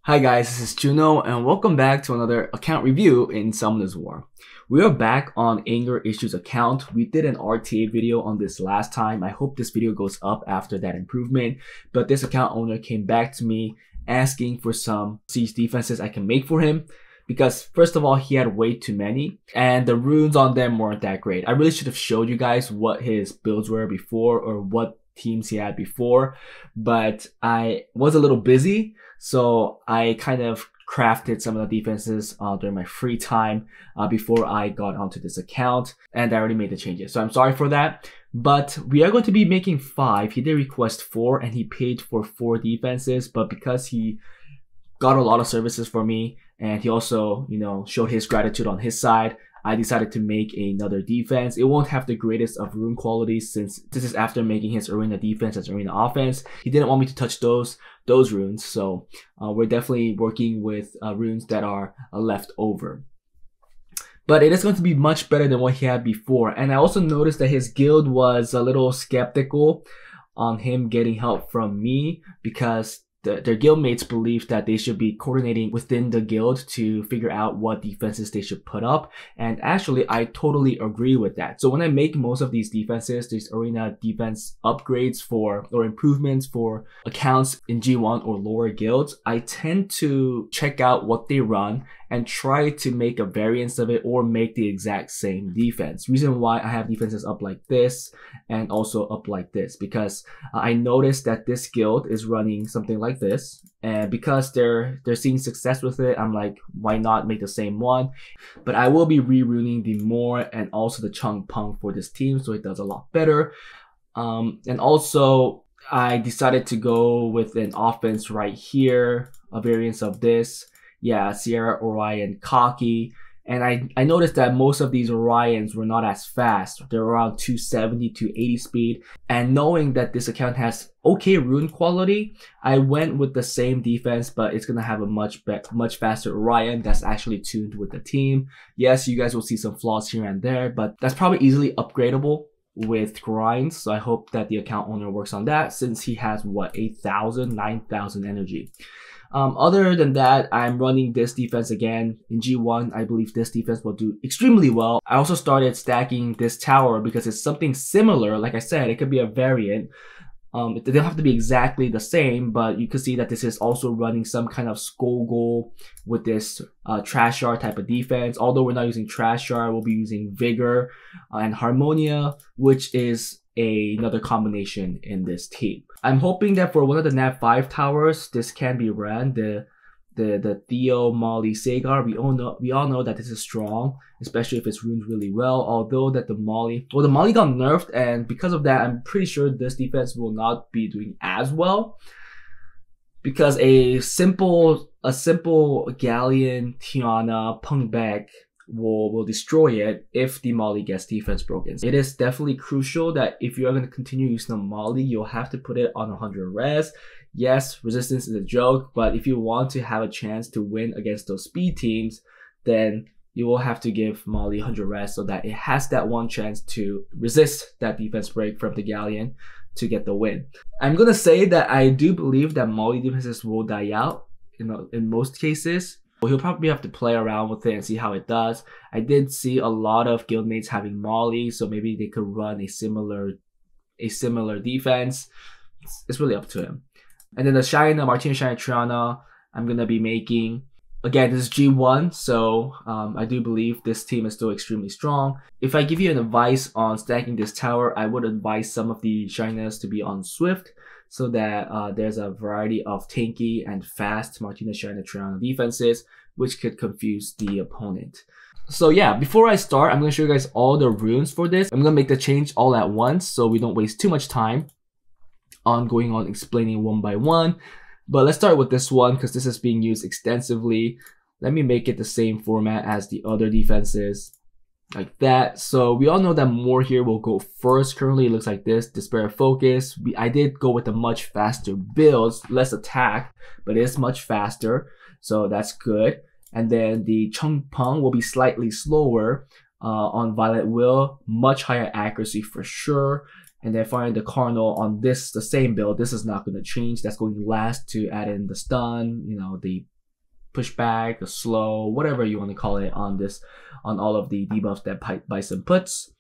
Hi guys, this is Juno and welcome back to another account review in Summoner's War. We are back on Anger Issues account. We did an RTA video on this last time. I hope this video goes up after that improvement, but this account owner came back to me asking for some siege defenses I can make for him because first of all, he had way too many and the runes on them weren't that great. I really should have showed you guys what his builds were before or what teams he had before, but I was a little busy, so I kind of crafted some of the defenses during my free time before I got onto this account, and I already made the changes, so I'm sorry for that. But we are going to be making 5. He did request 4 and he paid for 4 defenses, but because he got a lot of services for me and he also, showed his gratitude on his side, I decided to make another defense. It won't have the greatest of rune qualities since this is after making his arena defense and arena offense. He didn't want me to touch those runes, so we're definitely working with runes that are left over. But it is going to be much better than what he had before. And I also noticed that his guild was a little skeptical on him getting help from me because their guildmates believe that they should be coordinating within the guild to figure out what defenses they should put up. And actually, I totally agree with that. So when I make most of these defenses, these arena defense upgrades or improvements for accounts in G1 or lower guilds, I tend to check out what they run and try to make a variance of it or make the exact same defense. Reason why I have defenses up like this and also up like this, because I noticed that this guild is running something like this, and because they're seeing success with it, I'm like, why not make the same one? But I will be reruning the Moor and also the Chung Pung for this team, so it does a lot better. And also I decided to go with an offense right here, a variance of this. Yeah, Sierra, Orion, Cocky. And I noticed that most of these Orions were not as fast. They're around 270 to 80 speed. And knowing that this account has okay rune quality, I went with the same defense, but it's gonna have a much faster Orion that's actually tuned with the team. Yes, you guys will see some flaws here and there, but that's probably easily upgradable with grinds. So I hope that the account owner works on that since he has what, 8,000, 9,000 energy. Other than that, I'm running this defense again in G1. I believe this defense will do extremely well. I also started stacking this tower because it's something similar. Like I said, it could be a variant. They don't have to be exactly the same, but you can see that this is also running some kind of Skogul with this Trash Yard type of defense. Although we're not using Trash Yard, we'll be using Vigor and Harmonia, which is another combination in this team. I'm hoping that for one of the Nat 5 towers, this can be ran. The Theo, Molly, Sagar. We all know that this is strong, especially if it's runed really well. Although that the Molly got nerfed, and because of that, I'm pretty sure this defense will not be doing as well. Because a simple Galleon, Tiana, Pung Back will destroy it if the Molly gets defense broken. It is definitely crucial that if you are going to continue using the Molly, you'll have to put it on 100 res. Yes, resistance is a joke, but if you want to have a chance to win against those speed teams, then you will have to give Molly 100 res so that it has that one chance to resist that defense break from the Galleon to get the win. I'm gonna say that I do believe that Molly defenses will die out in most cases. He'll probably have to play around with it and see how it does. I did see a lot of guildmates having Molly, so maybe they could run a similar defense. It's really up to him. And then the Shina, Martina, Shina, Triana, I'm gonna be making. Again, this is G1, so I do believe this team is still extremely strong. If I give you an advice on stacking this tower, I would advise some of the Shinas to be on Swift, so that there's a variety of tanky and fast Martina, Shina, Triana defenses, which could confuse the opponent. So yeah, before I start, I'm going to show you guys all the runes for this. I'm going to make the change all at once, so we don't waste too much time on going on explaining one by one. But let's start with this one, because this is being used extensively. Let me make it the same format as the other defenses. Like that. So we all know that Moor here will go first. Currently it looks like this. Despair Focus. I did go with a much faster build, less attack, but it is much faster, so that's good. And then the Chung Pung will be slightly slower on Violet Will, much higher accuracy for sure. And then finally the Cardinal on the same build. This is not going to change. That's going last to add in the stun, the pushback, a slow, whatever you want to call it on all of the debuffs that Bison puts.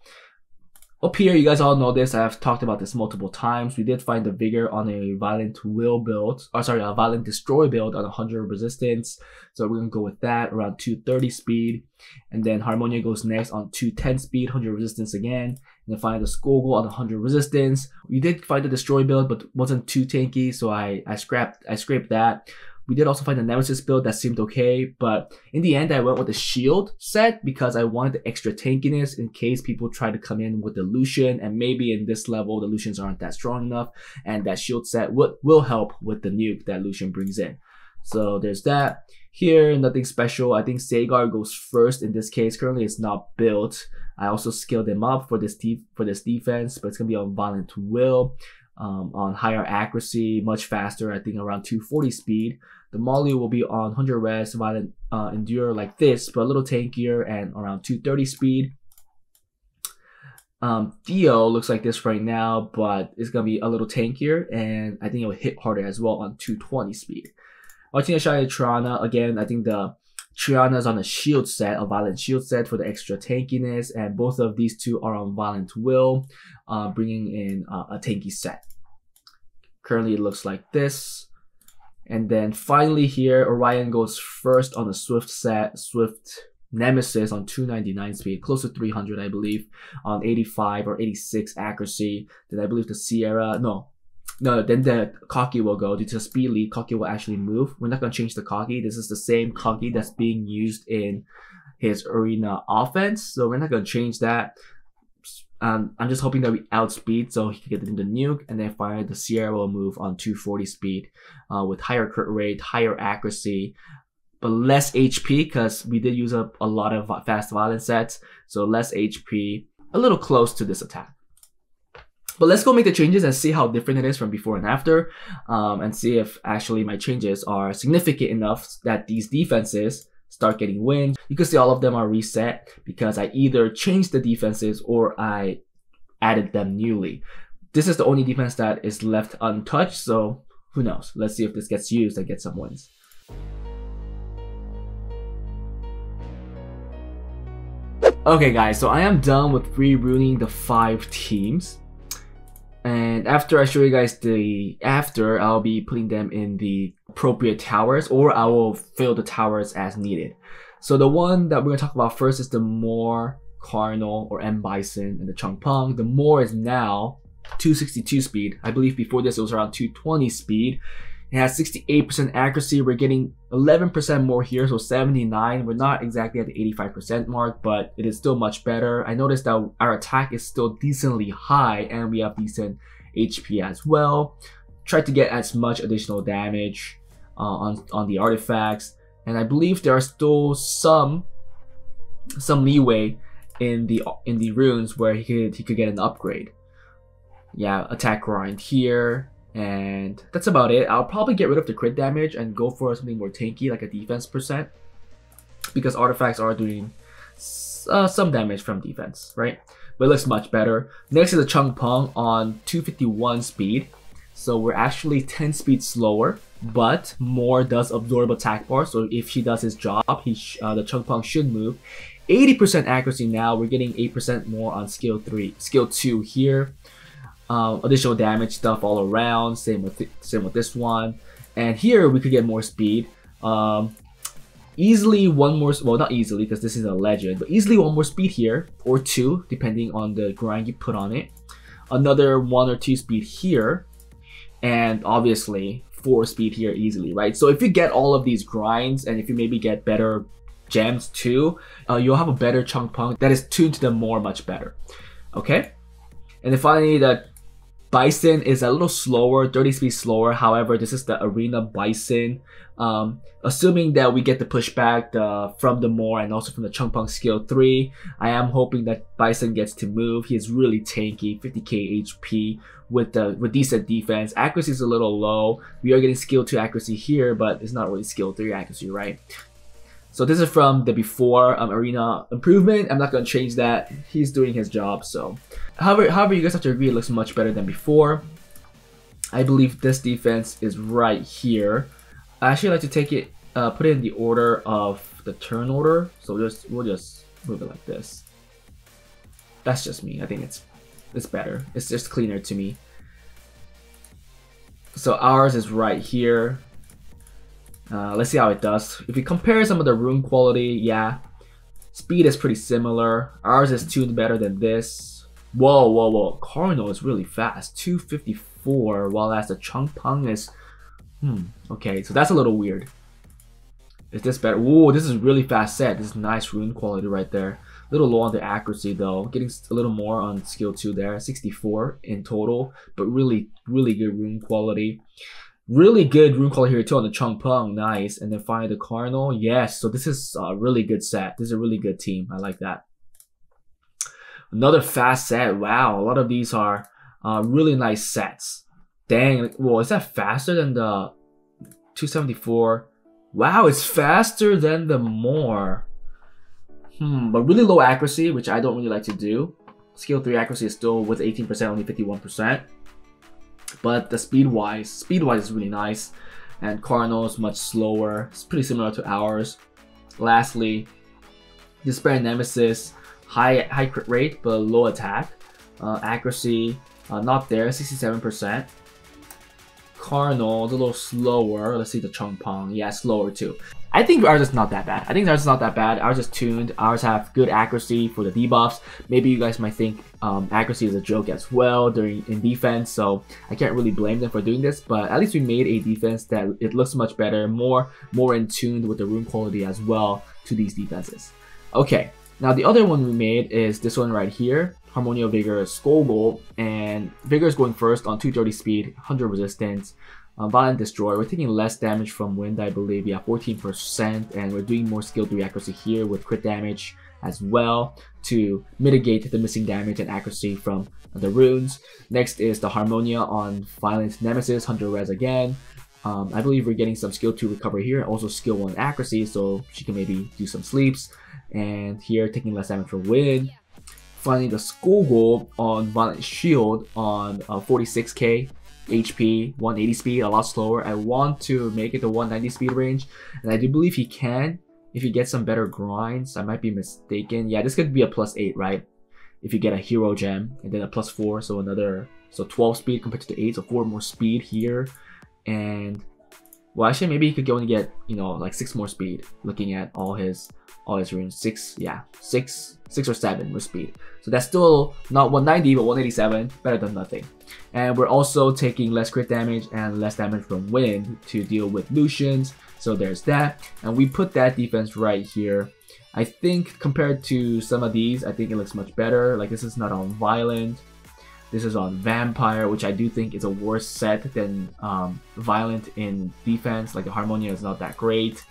Up here, you guys all know this. I've talked about this multiple times. We did find the Vigor on a Violent Will build, a Violent Destroy build on 100 resistance. So we're gonna go with that around 230 speed. And then Harmonia goes next on 210 speed, 100 resistance again. And then find the Skogul on 100 resistance. We did find the Destroy build, but wasn't too tanky, so I scraped that. We did also find the Nemesis build that seemed okay, but in the end I went with the Shield set because I wanted the extra tankiness in case people try to come in with the Lucian, and maybe in this level the Lucians aren't that strong enough, and that Shield set will help with the nuke that Lucian brings in. So there's that. Here, nothing special. I think Sagar goes first in this case. Currently it's not built. I also scaled him up for this defense, but it's gonna be on Violent Will. On higher accuracy, much faster, I think around 240 speed. The Molly will be on 100 res, Violent Endure like this, but a little tankier and around 230 speed. Theo looks like this right now, but it's going to be a little tankier, and I think it will hit harder as well on 220 speed. Watching the Shiny Triana, again, I think the Triana is on a shield set, a Violent Shield set for the extra tankiness, and both of these two are on Violent Will, bringing in a tanky set. Currently it looks like this. And then finally here, Orion goes first on the Swift set, Swift Nemesis on 299 speed, close to 300 I believe, on 85 or 86 accuracy. Then I believe the Sierra, then the Cocky will go. Due to the speed lead, Cocky will actually move. We're not going to change the Cocky. This is the same Cocky that's being used in his arena offense, so we're not going to change that. I'm just hoping that we outspeed so he can get into the nuke, and then finally the Sierra will move on 240 speed with higher crit rate, higher accuracy, but less HP because we did use up a lot of fast violence sets, so less HP, a little close to this attack. But let's go make the changes and see how different it is from before and after, and see if actually my changes are significant enough that these defenses start getting wins. You can see all of them are reset because I either changed the defenses or I added them newly. This is the only defense that is left untouched, so who knows? Let's see if this gets used and get some wins. Okay guys, so I am done with rerouting the 5 teams. And after I show you guys the after, I'll be putting them in the appropriate towers, or I will fill the towers as needed. So the one that we're going to talk about first is the Moor, Cardinal, or M Bison, and the Changpeng. The Moor is now 262 speed. I believe before this it was around 220 speed. It has 68% accuracy. We're getting 11% more here, so 79. We're not exactly at the 85% mark, but it is still much better. I noticed that our attack is still decently high, and we have decent HP as well. Tried to get as much additional damage on the artifacts, and I believe there are still some leeway in the runes where he could get an upgrade. Yeah, attack grind here. And that's about it. I'll probably get rid of the crit damage and go for something more tanky, like a defense percent, because artifacts are doing some damage from defense, right? But it looks much better. Next is the Changpeng on 251 speed. So we're actually 10 speed slower, but Moor does absorb attack bar. So if he does his job, the Changpeng should move. 80% accuracy now. We're getting 8% more on skill 2 here. Additional damage stuff all around, same with this one, and here we could get more speed. Easily one more, well, not easily because this is a legend, but easily one more speed here, or 2 depending on the grind you put on it. Another 1 or 2 speed here, and obviously 4 speed here easily, right? So if you get all of these grinds, and if you maybe get better gems too, you'll have a better Changpeng that is tuned to the Moor much better. Okay, and then finally the Bison is a little slower, 30 speed slower. However, this is the Arena Bison. Assuming that we get the pushback from the Moor and also from the Changpeng skill 3, I am hoping that Bison gets to move. He is really tanky, 50k HP with decent defense. Accuracy is a little low. We are getting skill 2 accuracy here, but it's not really skill 3 accuracy, right? So this is from the before arena improvement. I'm not going to change that. He's doing his job. So, however, you guys have to agree it looks much better than before. I believe this defense is right here. I actually like to take it put it in the order of the turn order. So we'll just move it like this. That's just me. I think it's better. It's just cleaner to me. So ours is right here. Let's see how it does. If you compare some of the rune quality, yeah, speed is pretty similar. Ours is tuned better than this. Whoa. Cardinal is really fast. 254, while as the Changpeng is... okay, so that's a little weird. Is this better? Whoa, this is really fast set. This is nice rune quality right there. A little low on the accuracy though. Getting a little more on skill 2 there. 64 in total, but really good rune quality. Really good rune quality here too on the Changpeng. Nice. And then finally the Cardinal. Yes, so this is a really good set. This is a really good team. I like that. Another fast set. Wow, a lot of these are really nice sets. Dang, well, is that faster than the 274? Wow, it's faster than the more. But really low accuracy, which I don't really like to do. Skill 3 accuracy is still with 18%, only 51%. But the speed-wise is really nice. And Cardinal is much slower. It's pretty similar to ours. Lastly, Despair Nemesis, high crit rate, but low attack. Accuracy, not there, 67%. Cardinal is a little slower. Let's see the Changpeng. Yeah, slower too. I think ours is not that bad. Ours is tuned. Ours have good accuracy for the debuffs. Maybe you guys might think accuracy is a joke as well in defense, so I can't really blame them for doing this. But at least we made a defense that it looks much better, more in tune with the rune quality as well to these defenses. Okay, now the other one we made is this one right here. Harmonia Vigor Skogul, and Vigor is going first on 230 speed, 100 resistance, Violent Destroy. We're taking less damage from wind, I believe, yeah, 14%, and we're doing more skill 3 accuracy here with crit damage as well to mitigate the missing damage and accuracy from the runes. Next is the Harmonia on Violent Nemesis, 100 res again. I believe we're getting some skill 2 recovery here, also skill 1 accuracy, so she can maybe do some sleeps. And here, taking less damage from wind. Finally, the Skogul on Violent Shield on 46k HP, 180 speed, a lot slower. I want to make it the 190 speed range, and I do believe he can if you get some better grinds. I might be mistaken. Yeah, this could be a +8, right? If you get a hero gem and then a +4, so 12 speed compared to the 8, so 4 more speed here. And well, actually, maybe he could only get, you know, like 6 more speed. Looking at all his runes, 6 or 7 with speed. So that's still not 190, but 187, better than nothing. And we're also taking less crit damage and less damage from wind to deal with Lucians. So there's that. And we put that defense right here. I think compared to some of these, I think it looks much better. Like this is not on Violent. This is on Vampire, which I do think is a worse set than Violent in defense. Like the Harmonia is not that great.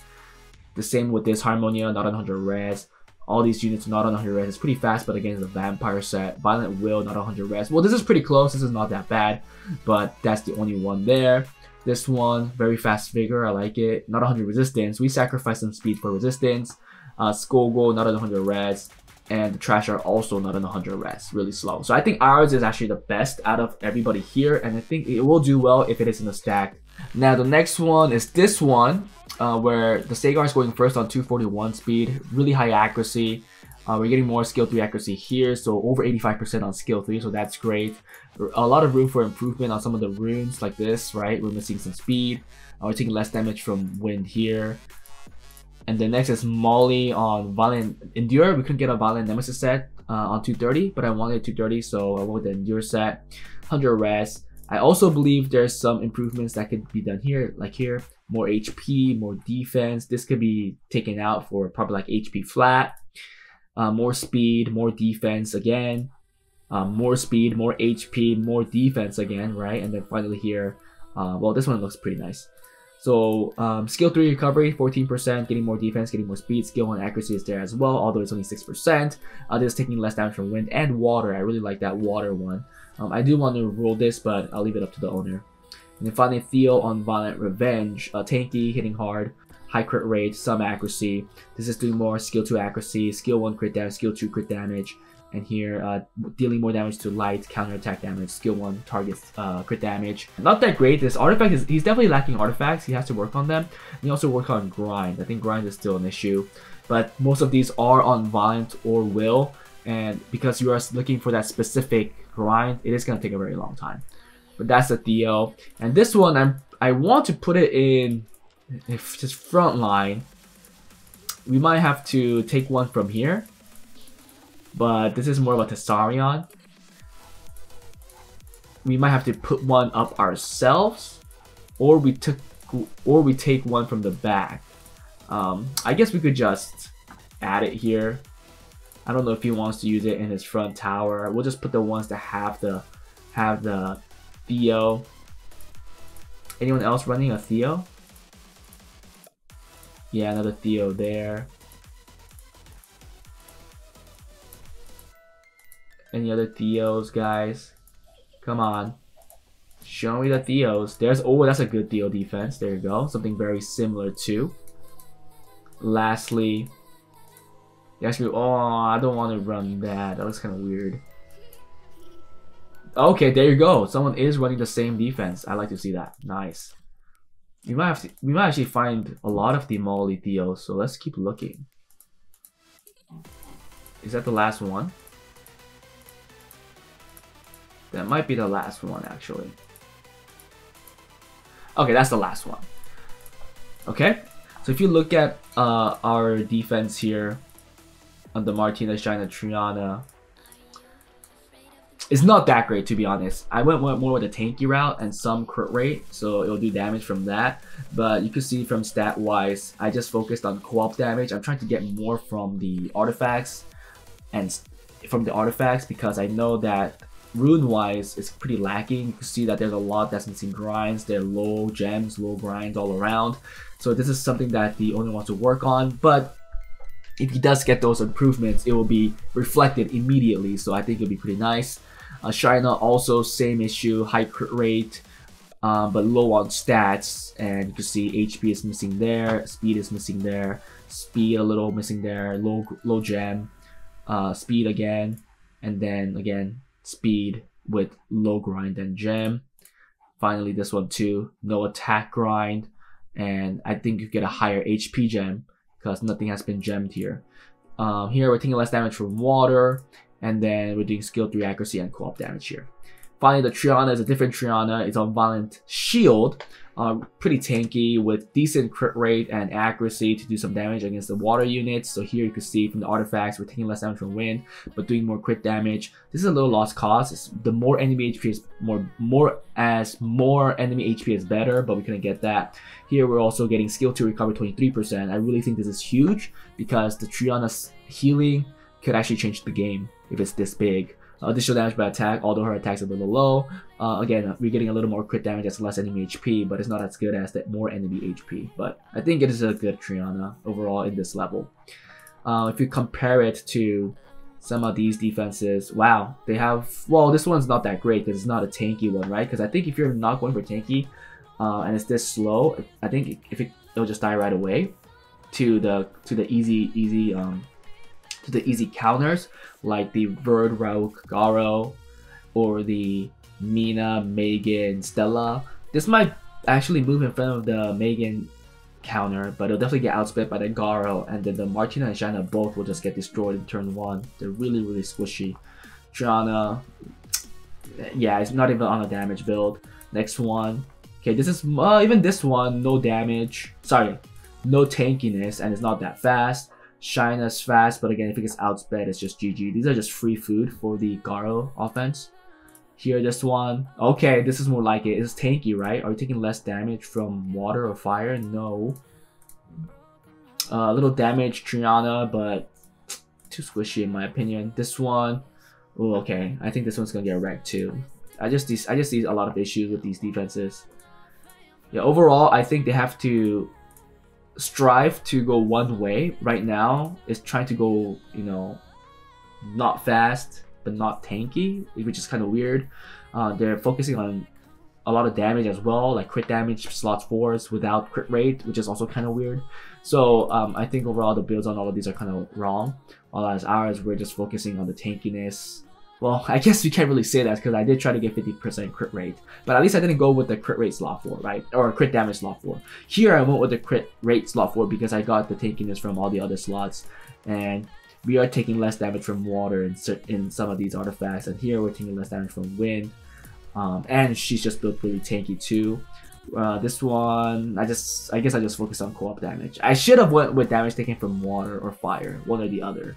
The same with this Harmonia, not on 100 res. All these units not on 100 res. It's pretty fast, but again, it's a Vampire set. Violent Will, not on 100 res. Well, this is pretty close. This is not that bad, but that's the only one there. This one, very fast Vigor. I like it. Not 100 resistance. We sacrifice some speed for resistance. Skogul, not on 100 res. And the Trash are also not on 100 res. Really slow. So I think ours is actually the best out of everybody here, and I think it will do well if it is in the stack. Now, the next one is this one. Where the Sagar is going first on 241 speed, really high accuracy. We're getting more skill 3 accuracy here, so over 85% on skill 3, so that's great. A lot of room for improvement on some of the runes like this, right? We're missing some speed. We're taking less damage from wind here. And then next is Molly on Violent Endure. We couldn't get a Violent Nemesis set on 230, but I wanted 230, so I went with the Endure set. 100 res. I also believe there's some improvements that could be done here, like here. More HP, more defense. This could be taken out for probably like HP flat. More speed, more defense again. More speed, more HP, more defense again, right? And then finally here, well, this one looks pretty nice. So skill 3 recovery, 14%, getting more defense, getting more speed. Skill 1 accuracy is there as well, although it's only 6%. This is taking less damage from wind and water. I really like that water one. I do want to roll this, but I'll leave it up to the owner. And then finally, Theo on Violent Revenge. Tanky, hitting hard, high crit rate, some accuracy. This is doing more skill 2 accuracy, skill 1 crit damage, skill 2 crit damage. And here, dealing more damage to light, counter-attack damage, skill 1 targets crit damage. Not that great. This artifact he's definitely lacking artifacts. He has to work on them. And he also work on grind. I think grind is still an issue. But most of these are on Violent or Will. And because you are looking for that specific grind, it is going to take a very long time. But that's the Theo. And this one, I want to put it in just front line. We might have to take one from here. But this is more of a Tessarion. We might have to put one up ourselves. Or we take one from the back. I guess we could just add it here. I don't know if he wants to use it in his front tower. We'll just put the ones that have the Theo. Anyone else running a Theo? Yeah, another Theo there. Any other Theos, guys? Come on. Show me the Theos. Oh, that's a good Theo defense. There you go. Something very similar too. Lastly, oh, I don't want to run that. That looks kind of weird. Okay, there you go. Someone is running the same defense. I like to see that. Nice. We might actually find a lot of the Molly Theos, so let's keep looking. Is that the last one? That might be the last one, actually. Okay, that's the last one. Okay, so if you look at our defense here on the Martina, China, Triana, it's not that great, to be honest. I went more with a tanky route and some crit rate, so it'll do damage from that. But you can see from stat-wise, I just focused on co-op damage. I'm trying to get more from the artifacts because I know that rune-wise, it's pretty lacking. You can see that there's a lot that's missing grinds. There are low gems, low grinds all around. So this is something that the owner wants to work on. But if he does get those improvements, it will be reflected immediately. So I think it'll be pretty nice. China also same issue, high crit rate, but low on stats. And you can see HP is missing there, speed is missing there, speed a little missing there, low gem, speed again, and then again speed with low grind and gem. Finally, this one too, no attack grind, and I think you get a higher HP gem because nothing has been gemmed here. Here we're taking less damage from water, and then we're doing skill 3 accuracy and co-op damage here. Finally, the Triana is a different Triana. It's on Violent Shield, pretty tanky with decent crit rate and accuracy to do some damage against the water units. So here you can see from the artifacts, we're taking less damage from wind, but doing more crit damage. This is a little lost cause. The more enemy HP is more enemy HP is better, but we couldn't get that. Here we're also getting skill 2 recover 23%. I really think this is huge because the Triana's healing could actually change the game if it's this big. Additional damage by attack, although her attack's a little low. Again, we're getting a little more crit damage as less enemy HP, but it's not as good as that more enemy HP. But I think it is a good Triana overall in this level. If you compare it to some of these defenses, wow, they have, well, this one's not that great because it's not a tanky one, right? Because I think if you're not going for tanky and it's this slow, I think it'll just die right away to the easy counters like the Verd, Rauk, Garo, or the Mina, Megan, Stella. This might actually move in front of the Megan counter, but it'll definitely get outspit by the Garo, and then the Martina and Shanna both will just get destroyed in turn 1. They're really, really squishy. Triana, yeah, it's not even on a damage build. Next one. Okay, this is, even this one, no damage. Sorry, no tankiness, and it's not that fast. Shina's fast, but again, if it gets outsped, it's just GG. These are just free food for the Garo offense. Here, this one. Okay, this is more like it. It's tanky, right? Are you taking less damage from water or fire? No. A little damage, Triana, but too squishy in my opinion. This one. Oh, okay. I think this one's gonna get wrecked too. I just see a lot of issues with these defenses. Yeah, overall, I think they have to strive to go one way right now. Is trying to go, you know, not fast but not tanky, which is kind of weird. They're focusing on a lot of damage as well, like crit damage slots 4s without crit rate, which is also kind of weird. So I think overall the builds on all of these are kind of wrong. Whereas ours, we're just focusing on the tankiness. Well, I guess we can't really say that because I did try to get 50% crit rate, but at least I didn't go with the crit rate slot 4, right? Or crit damage slot 4. Here I went with the crit rate slot 4 because I got the tankiness from all the other slots, and we are taking less damage from water in some of these artifacts, and here we're taking less damage from wind. And she's just built really tanky too. This one, I guess I just focused on co-op damage. I should have went with damage taken from water or fire, one or the other.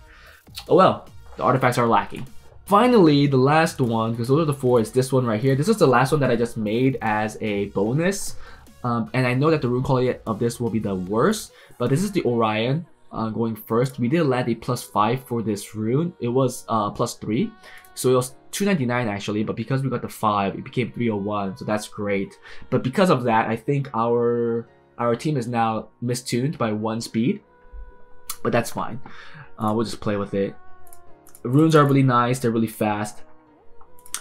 Oh well, the artifacts are lacking. Finally, the last one, because those are the 4, is this one right here. This is the last one that I just made as a bonus. And I know that the rune quality of this will be the worst, but this is the Orion going first. We did land a +5 for this rune. It was +3. So it was 299 actually, but because we got the 5, it became 301, so that's great. But because of that, I think our team is now mistuned by 1 speed, but that's fine. We'll just play with it. The runes are really nice, they're really fast.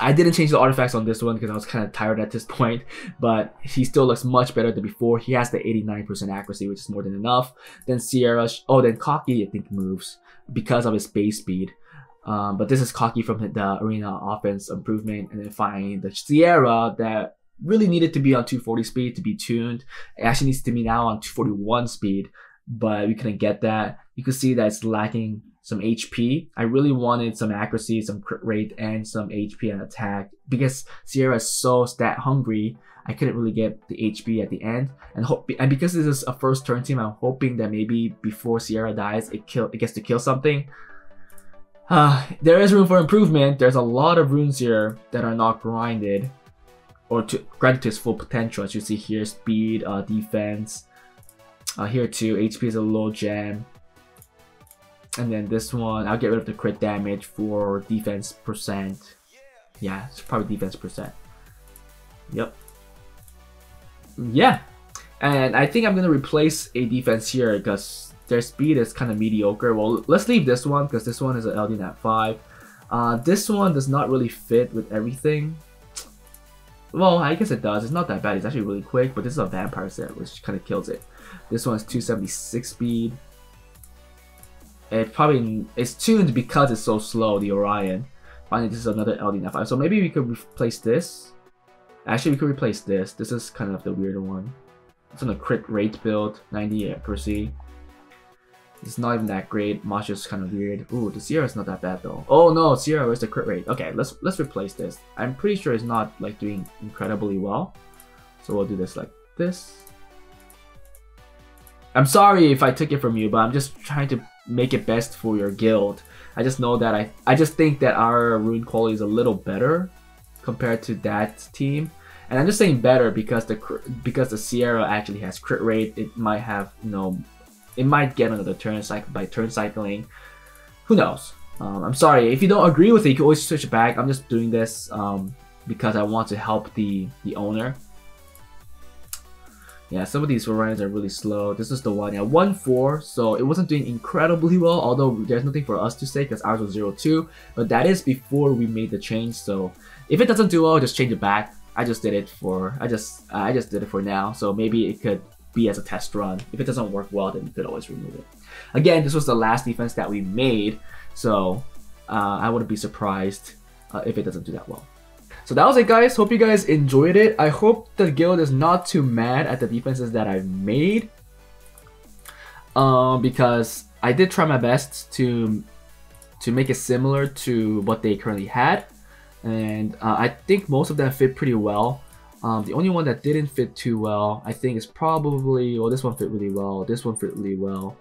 I didn't change the artifacts on this one because I was kind of tired at this point, but he still looks much better than before. He has the 89% accuracy, which is more than enough. Then Sierra, then Cocky I think moves because of his base speed. But this is Cocky from the arena offense improvement, and then finally the Sierra that really needed to be on 240 speed to be tuned. It actually needs to be now on 241 speed, but we couldn't get that. You can see that it's lacking some HP. I really wanted some accuracy, some crit rate, and some HP and attack because Sierra is so stat hungry. I couldn't really get the HP at the end, and because this is a first turn team, I'm hoping that maybe before Sierra dies, it gets to kill something. There is room for improvement. There's a lot of runes here that are not grinded or granted to its full potential. As you see here, speed, defense. Here too, HP is a low gem. And then this one, I'll get rid of the crit damage for defense percent. Yeah, it's probably defense percent. Yep. Yeah. And I think I'm going to replace a defense here because their speed is kind of mediocre. Well, let's leave this one because this one is an LD Nat 5. This one does not really fit with everything. Well, I guess it does. It's not that bad. It's actually really quick, but this is a vampire set, which kind of kills it. This one is 276 speed. It's tuned because it's so slow, the Orion. Finally, this is another LD Nat 5. So maybe we could replace this. Actually, we could replace this. This is kind of the weirder one. It's on a crit rate build, 90 accuracy. It's not even that great. Masha's kind of weird. Ooh, the Sierra's not that bad though. Oh no, Sierra, where's the crit rate? Okay, let's replace this. I'm pretty sure it's not like doing incredibly well. So we'll do this like this. I'm sorry if I took it from you, but I'm just trying to make it best for your guild. I just know that I just think that our rune quality is a little better compared to that team. And I'm just saying better because the Sierra actually has crit rate. It might have, you know, it might get another turn by turn cycling. Who knows? I'm sorry if you don't agree with it. You can always switch it back. I'm just doing this because I want to help the owner. Yeah, some of these Orions are really slow. This is the one at 1-4, so it wasn't doing incredibly well, although there's nothing for us to say because ours was 0-2. But that is before we made the change, so if it doesn't do well, just change it back. I just did it for I just did it for now, so maybe it could be as a test run. If it doesn't work well, then you could always remove it. Again, this was the last defense that we made, so I wouldn't be surprised if it doesn't do that well. So that was it, guys. Hope you guys enjoyed it. I hope the guild is not too mad at the defenses that I've made, because I did try my best to make it similar to what they currently had, and I think most of them fit pretty well. The only one that didn't fit too well, I think, is probably, well, this one fit really well. This one fit really well.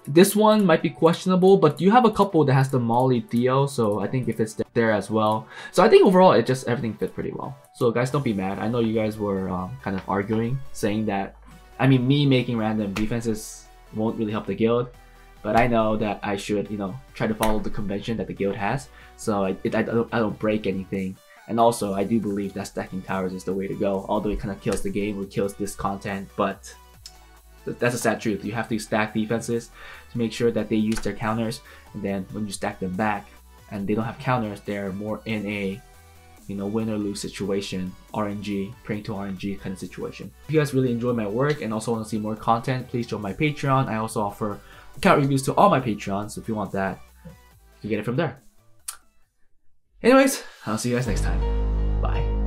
This one might be questionable, but you have a couple that has the Molly Theo, so I think if it's there as well. So I think overall, everything fit pretty well. So guys, don't be mad. I know you guys were kind of arguing, saying that, I mean, me making random defenses won't really help the guild, but I know that I should, you know, try to follow the convention that the guild has, so I don't break anything. And also, I do believe that stacking towers is the way to go, although it kind of kills the game or kills this content, but that's a sad truth. You have to stack defenses to make sure that they use their counters, and then when you stack them back and they don't have counters, they're more in a, you know, win or lose situation, RNG, praying to RNG kind of situation. If you guys really enjoy my work and also want to see more content, please join my Patreon. I also offer account reviews to all my Patreons, so if you want that, you can get it from there. Anyways, I'll see you guys next time. Bye.